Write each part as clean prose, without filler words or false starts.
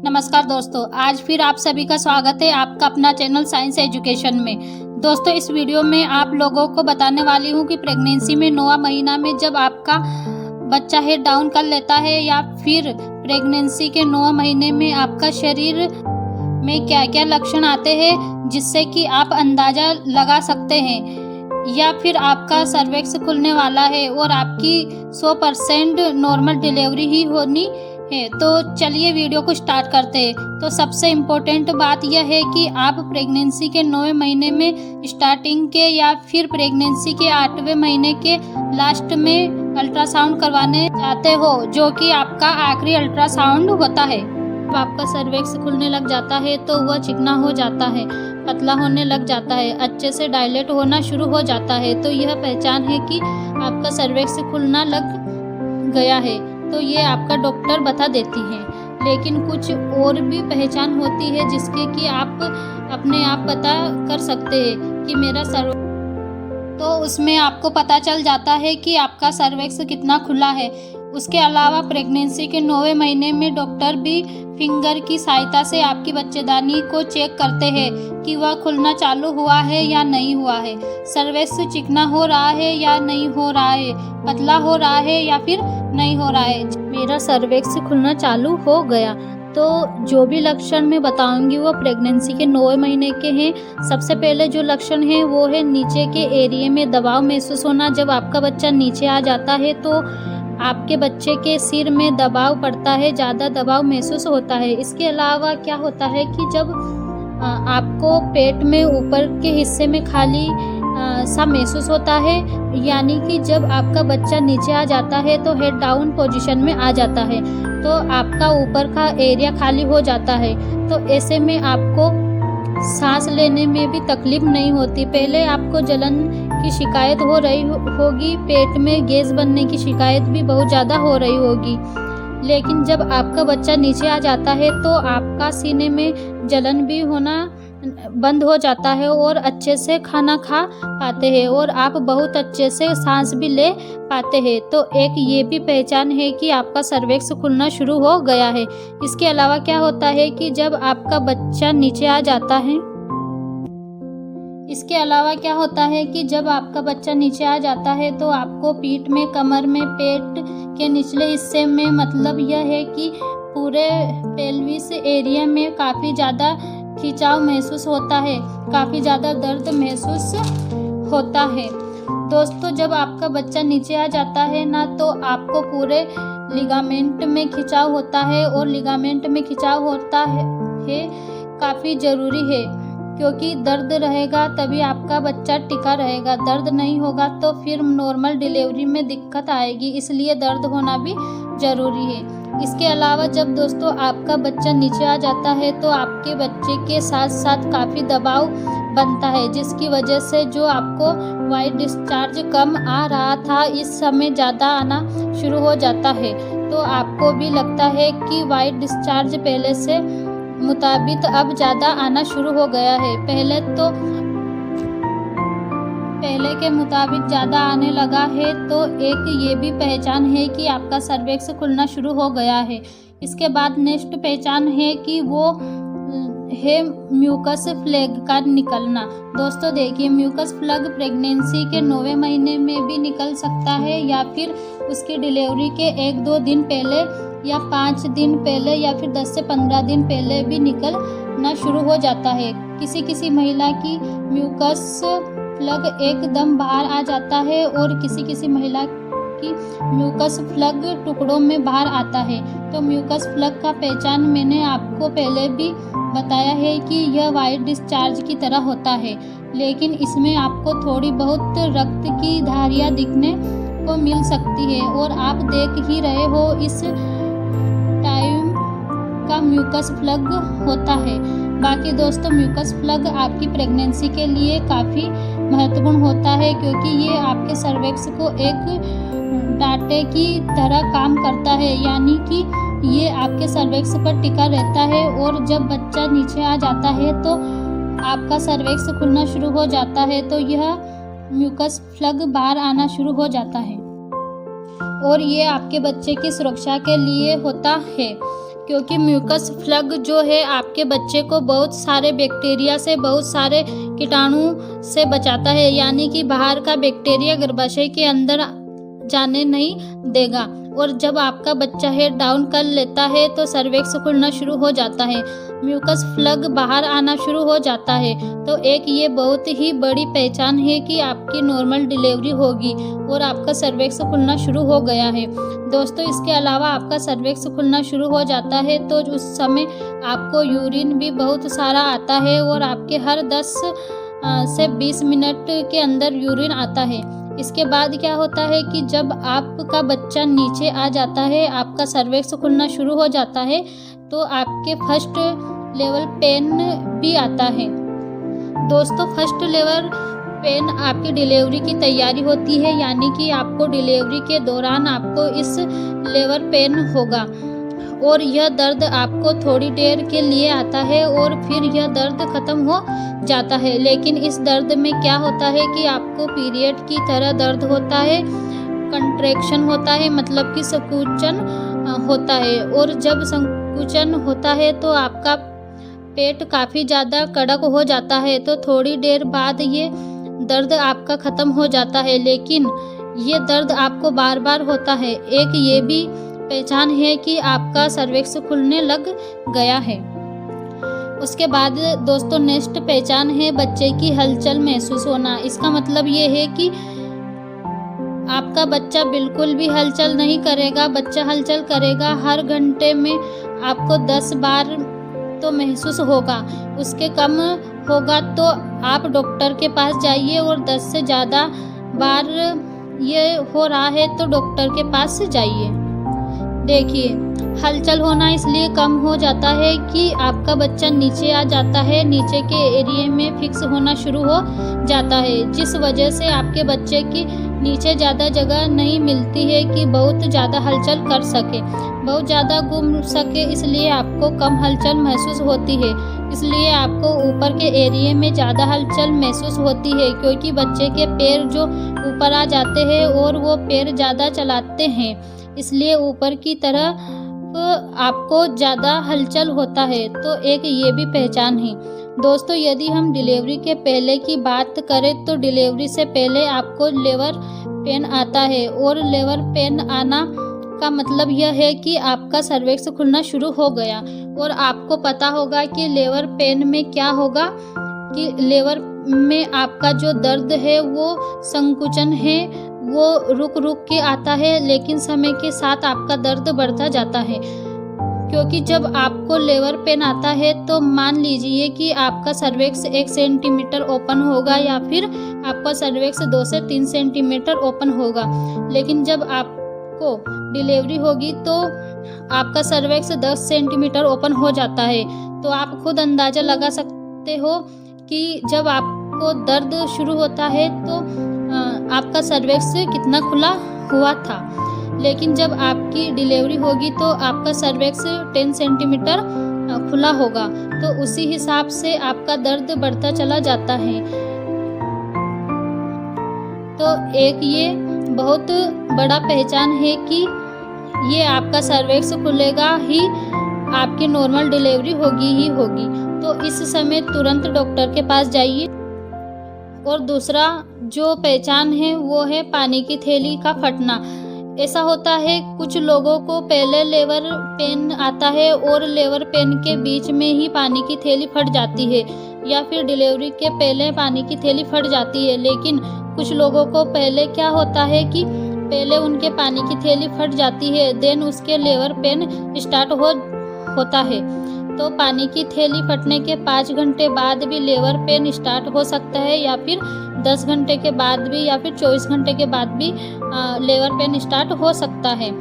नमस्कार दोस्तों, आज फिर आप सभी का स्वागत है आपका अपना चैनल साइंस एजुकेशन में। दोस्तों, इस वीडियो में आप लोगों को बताने वाली हूँ कि प्रेगनेंसी में 9वां महीना में जब आपका बच्चा हेड डाउन कर लेता है या फिर प्रेगनेंसी के 9वां महीने में आपका शरीर में क्या क्या लक्षण आते हैं जिससे कि आप अंदाज़ा लगा सकते हैं या फिर आपका सर्विक्स खुलने वाला है और आपकी 100% नॉर्मल डिलीवरी ही होनी है। तो चलिए वीडियो को स्टार्ट करते हैं। तो सबसे इम्पोर्टेंट बात यह है कि आप प्रेगनेंसी के 9वें महीने में स्टार्टिंग के या फिर प्रेगनेंसी के 8वें महीने के लास्ट में अल्ट्रासाउंड करवाने जाते हो, जो कि आपका आखिरी अल्ट्रासाउंड होता है। जब आपका सर्विक्स खुलने लग जाता है तो वह चिकना हो जाता है, पतला होने लग जाता है, अच्छे से डायलेट होना शुरू हो जाता है। तो यह पहचान है कि आपका सर्विक्स खुलना लग गया है। तो ये आपका डॉक्टर बता देती है। लेकिन कुछ और भी पहचान होती है जिसके कि आप अपने आप पता कर सकते हैं कि मेरा तो उसमें आपको पता चल जाता है कि आपका सर्विक्स कितना खुला है। उसके अलावा प्रेगनेंसी के 9वें महीने में डॉक्टर भी फिंगर की सहायता से आपकी बच्चेदानी को चेक करते हैं कि वह खुलना चालू हुआ है या नहीं हुआ है, सर्विक्स चिकना हो रहा है या नहीं हो रहा है, पतला हो रहा है या फिर नहीं हो रहा है। मेरा सर्विक्स खुलना चालू हो गया। तो जो भी लक्षण मैं बताऊंगी वो प्रेगनेंसी के 9वें महीने के हैं। सबसे पहले जो लक्षण है वो है नीचे के एरिया में दबाव महसूस होना। जब आपका बच्चा नीचे आ जाता है तो आपके बच्चे के सिर में दबाव पड़ता है, ज़्यादा दबाव महसूस होता है। इसके अलावा क्या होता है कि जब आपको पेट में ऊपर के हिस्से में खाली सा महसूस होता है, यानी कि जब आपका बच्चा नीचे आ जाता है तो हेड डाउन पोजीशन में आ जाता है, तो आपका ऊपर का एरिया खाली हो जाता है। तो ऐसे में आपको सांस लेने में भी तकलीफ नहीं होती। पहले आपको जलन की शिकायत हो रही होगी, पेट में गैस बनने की शिकायत भी बहुत ज़्यादा हो रही होगी। लेकिन जब आपका बच्चा नीचे आ जाता है तो आपका सीने में जलन भी होना बंद हो जाता है और अच्छे से खाना खा पाते हैं और आप बहुत अच्छे से सांस भी ले पाते हैं। तो एक ये भी पहचान है कि आपका सर्विक्स खुलना शुरू हो गया है। इसके अलावा क्या होता है कि जब आपका बच्चा नीचे आ जाता है तो आपको पीठ में, कमर में, पेट के निचले हिस्से में, मतलब यह है कि पूरे पेल्विस एरिया में काफ़ी ज़्यादा खिंचाव महसूस होता है, काफ़ी ज़्यादा दर्द महसूस होता है। दोस्तों, जब आपका बच्चा नीचे आ जाता है ना तो आपको पूरे लिगामेंट में खिंचाव होता है और लिगामेंट में खिंचाव होता है काफ़ी ज़रूरी है, क्योंकि दर्द रहेगा तभी आपका बच्चा टिका रहेगा। दर्द नहीं होगा तो फिर नॉर्मल डिलीवरी में दिक्कत आएगी, इसलिए दर्द होना भी ज़रूरी है। इसके अलावा जब दोस्तों आपका बच्चा नीचे आ जाता है तो आपके बच्चे के साथ साथ काफ़ी दबाव बनता है, जिसकी वजह से जो आपको वाइट डिस्चार्ज कम आ रहा था इस समय ज़्यादा आना शुरू हो जाता है। तो आपको भी लगता है कि वाइट डिस्चार्ज पहले से मुताबिक अब ज़्यादा आना शुरू हो गया है। पहले के मुताबिक ज़्यादा आने लगा है। तो एक ये भी पहचान है कि आपका सर्विक्स खुलना शुरू हो गया है। इसके बाद नेक्स्ट पहचान है कि वो है म्यूकस प्लग का निकलना। दोस्तों देखिए, म्यूकस प्लग प्रेगनेंसी के 9वें महीने में भी निकल सकता है या फिर उसकी डिलीवरी के 1-2 दिन पहले या 5 दिन पहले या फिर 10 से 15 दिन पहले भी निकलना शुरू हो जाता है। किसी महिला की म्यूकस प्लग एकदम बाहर आ जाता है और किसी महिला की म्यूकस प्लग टुकड़ों में बाहर आता है। तो म्यूकस प्लग का पहचान मैंने आपको पहले भी बताया है कि यह वाइट डिस्चार्ज की तरह होता है, लेकिन इसमें आपको थोड़ी बहुत रक्त की धारियाँ दिखने को मिल सकती है और आप देख ही रहे हो इस टाइम का म्यूकस प्लग होता है। बाकी दोस्तों, म्यूकस प्लग आपकी प्रेगनेंसी के लिए काफ़ी महत्वपूर्ण होता है, क्योंकि ये आपके सर्विक्स को एक डाटे की तरह काम करता है, यानी कि ये आपके सर्विक्स पर टिका रहता है और जब बच्चा नीचे आ जाता है तो आपका सर्विक्स खुलना शुरू हो जाता है, तो यह म्यूकस प्लग बाहर आना शुरू हो जाता है और ये आपके बच्चे की सुरक्षा के लिए होता है। क्योंकि म्यूकस प्लग जो है आपके बच्चे को बहुत सारे बैक्टीरिया से, बहुत सारे कीटाणु से बचाता है, यानी कि बाहर का बैक्टीरिया गर्भाशय के अंदर जाने नहीं देगा। और जब आपका बच्चा हेड डाउन कर लेता है तो सर्विक्स खुलना शुरू हो जाता है, म्यूकस प्लग बाहर आना शुरू हो जाता है। तो एक ये बहुत ही बड़ी पहचान है कि आपकी नॉर्मल डिलीवरी होगी और आपका सर्विक्स खुलना शुरू हो गया है। दोस्तों, इसके अलावा आपका सर्विक्स खुलना शुरू हो जाता है तो उस समय आपको यूरिन भी बहुत सारा आता है और आपके हर 10 से 20 मिनट के अंदर यूरिन आता है। इसके बाद क्या होता है कि जब आपका बच्चा नीचे आ जाता है, आपका सर्विक्स खुलना शुरू हो जाता है, तो आपके फर्स्ट लेवल पेन भी आता है। दोस्तों, फर्स्ट लेवल पेन आपकी डिलीवरी की तैयारी होती है, यानी कि आपको डिलीवरी के दौरान आपको इस लेवल पेन होगा और यह दर्द आपको थोड़ी देर के लिए आता है और फिर यह दर्द ख़त्म हो जाता है। लेकिन इस दर्द में क्या होता है कि आपको पीरियड की तरह दर्द होता है, कंट्रैक्शन होता है, मतलब कि संकुचन होता है। और जब संकुचन होता है तो आपका पेट काफ़ी ज़्यादा कड़क हो जाता है, तो थोड़ी देर बाद ये दर्द आपका ख़त्म हो जाता है। लेकिन ये दर्द आपको बार बार होता है। एक ये भी पहचान है कि आपका सर्विक्स खुलने लग गया है। उसके बाद दोस्तों, नेक्स्ट पहचान है बच्चे की हलचल महसूस होना। इसका मतलब ये है कि आपका बच्चा बिल्कुल भी हलचल नहीं करेगा, बच्चा हलचल करेगा हर घंटे में आपको 10 बार तो महसूस होगा। उसके कम होगा तो आप डॉक्टर के पास जाइए और 10 से ज़्यादा बार ये हो रहा है तो डॉक्टर के पास जाइए। देखिए, हलचल होना इसलिए कम हो जाता है कि आपका बच्चा नीचे आ जाता है, नीचे के एरिया में फिक्स होना शुरू हो जाता है, जिस वजह से आपके बच्चे की नीचे ज़्यादा जगह नहीं मिलती है कि बहुत ज़्यादा हलचल कर सके, बहुत ज़्यादा घूम सके। इसलिए आपको कम हलचल महसूस होती है। इसलिए आपको ऊपर के एरिया में ज़्यादा हलचल महसूस होती है, क्योंकि बच्चे के पैर जो ऊपर आ जाते हैं और वो पैर ज़्यादा चलाते हैं, इसलिए ऊपर की तरह आपको ज़्यादा हलचल होता है। तो एक ये भी पहचान है। दोस्तों, यदि हम डिलीवरी के पहले की बात करें तो डिलीवरी से पहले आपको लेबर पेन आता है और लेबर पेन आना का मतलब यह है कि आपका सर्विक्स खुलना शुरू हो गया। और आपको पता होगा कि लेबर पेन में क्या होगा कि लेबर में आपका जो दर्द है वो संकुचन है, वो रुक रुक के आता है, लेकिन समय के साथ आपका दर्द बढ़ता जाता है। क्योंकि जब आपको लेबर पेन आता है तो मान लीजिए कि आपका सर्विक्स 1 सेंटीमीटर ओपन होगा या फिर आपका सर्विक्स 2 से 3 सेंटीमीटर ओपन होगा। लेकिन जब आपको डिलीवरी होगी तो आपका सर्विक्स 10 सेंटीमीटर ओपन हो जाता है। तो आप खुद अंदाज़ा लगा सकते हो कि जब आपको दर्द शुरू होता है तो आपका सर्विक्स कितना खुला हुआ था। लेकिन जब आपकी डिलीवरी होगी तो आपका सर्विक्स 10 सेंटीमीटर खुला होगा, तो उसी हिसाब से आपका दर्द बढ़ता चला जाता है। तो एक ये बहुत बड़ा पहचान है कि ये आपका सर्विक्स खुलेगा ही आपकी नॉर्मल डिलीवरी होगी ही होगी। तो इस समय तुरंत डॉक्टर के पास जाइए। और दूसरा जो पहचान है वो है पानी की थैली का फटना। ऐसा होता है कुछ लोगों को पहले लेबर पेन आता है और लेबर पेन के बीच में ही पानी की थैली फट जाती है, या फिर डिलीवरी के पहले पानी की थैली फट जाती है। लेकिन कुछ लोगों को पहले क्या होता है कि पहले उनके पानी की थैली फट जाती है, देन उसके लेबर पेन स्टार्ट होता है। तो पानी की थैली फटने के 5 घंटे बाद भी लेबर पेन स्टार्ट हो सकता है, या फिर 10 घंटे के बाद भी, या फिर 24 घंटे के बाद भी लेबर पेन स्टार्ट हो सकता है।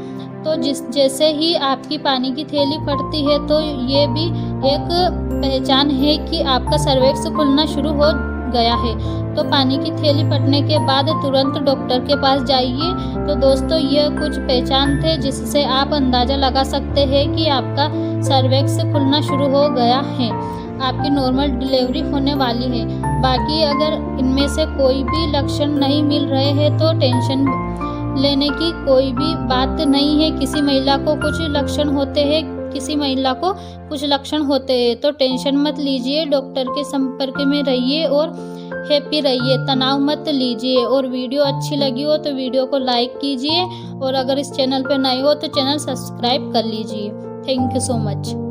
तो जैसे ही आपकी पानी की थैली फटती है तो ये भी एक पहचान है कि आपका सर्विक्स खुलना शुरू हो गया है। तो पानी की थैली फटने के बाद तुरंत डॉक्टर के पास जाइए। तो दोस्तों, ये कुछ पहचान थे जिससे आप अंदाज़ा लगा सकते हैं कि आपका सर्विक्स खुलना शुरू हो गया है, आपकी नॉर्मल डिलीवरी होने वाली है। बाकी अगर इनमें से कोई भी लक्षण नहीं मिल रहे हैं तो टेंशन लेने की कोई भी बात नहीं है। किसी महिला को कुछ लक्षण होते हैं किसी महिला को कुछ लक्षण होते हैं तो टेंशन मत लीजिए, डॉक्टर के संपर्क में रहिए और हैप्पी रहिए, तनाव मत लीजिए। और वीडियो अच्छी लगी हो तो वीडियो को लाइक कीजिए और अगर इस चैनल पर नए हो तो चैनल सब्सक्राइब कर लीजिए। Thank you so much.